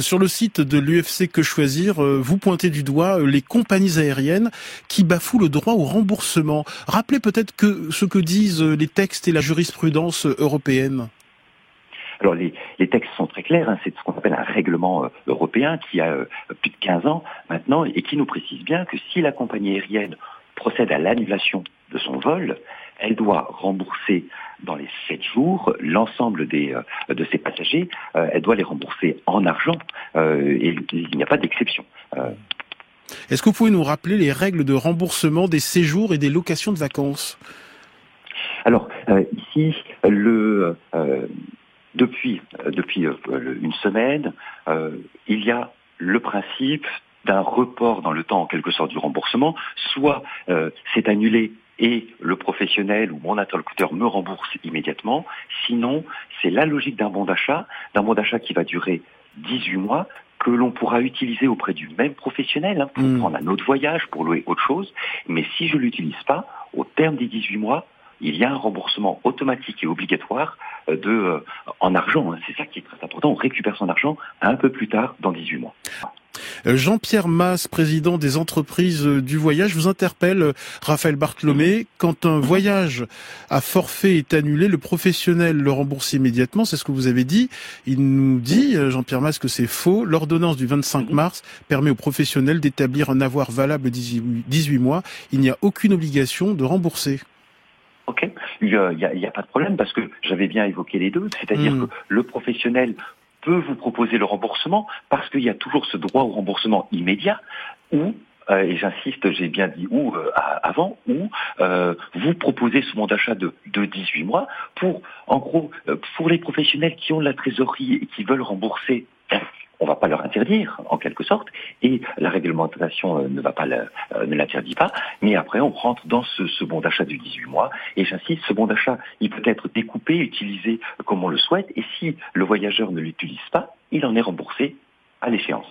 Sur le site de l'UFC Que Choisir, vous pointez du doigt les compagnies aériennes qui bafouent le droit au remboursement. Rappelez peut-être ce que disent les textes et la jurisprudence européenne. Alors les textes sont très clairs, hein, c'est ce qu'on appelle un règlement européen qui a plus de 15 ans maintenant et qui nous précise bien que si la compagnie aérienne procède à l'annulation de son vol, elle doit rembourser dans les 7 jours l'ensemble de ses passagers, elle doit les rembourser en argent et il n'y a pas d'exception. Est-ce que vous pouvez nous rappeler les règles de remboursement des séjours et des locations de vacances ? Alors ici, depuis une semaine, il y a le principe d'un report dans le temps, en quelque sorte, du remboursement. Soit c'est annulé et le professionnel ou mon interlocuteur me rembourse immédiatement. Sinon, c'est la logique d'un bon d'achat qui va durer 18 mois, que l'on pourra utiliser auprès du même professionnel pour prendre un autre voyage, pour louer autre chose. Mais si je ne l'utilise pas, au terme des 18 mois, il y a un remboursement automatique et obligatoire en argent. C'est ça qui est très important. On récupère son argent un peu plus tard, dans 18 mois. Jean-Pierre Mas, président des entreprises du voyage, vous interpelle, Raphaël Bartholomé. Quand un voyage à forfait est annulé, le professionnel le rembourse immédiatement, c'est ce que vous avez dit. Il nous dit, Jean-Pierre Mas, que c'est faux. L'ordonnance du 25 mars permet aux professionnels d'établir un avoir valable 18 mois. Il n'y a aucune obligation de rembourser. Ok, il y a pas de problème parce que j'avais bien évoqué les deux, c'est-à-dire que le professionnel peut vous proposer le remboursement parce qu'il y a toujours ce droit au remboursement immédiat ou, et j'insiste, j'ai bien dit avant, ou vous proposez ce bon d'achat de 18 mois pour, en gros, pour les professionnels qui ont de la trésorerie et qui veulent rembourser, on ne va pas leur interdire, en quelque sorte, et la réglementation ne l'interdit pas, mais après on rentre dans ce bon d'achat du 18 mois, et j'insiste, ce bon d'achat, il peut être découpé, utilisé comme on le souhaite, et si le voyageur ne l'utilise pas, il en est remboursé à l'échéance.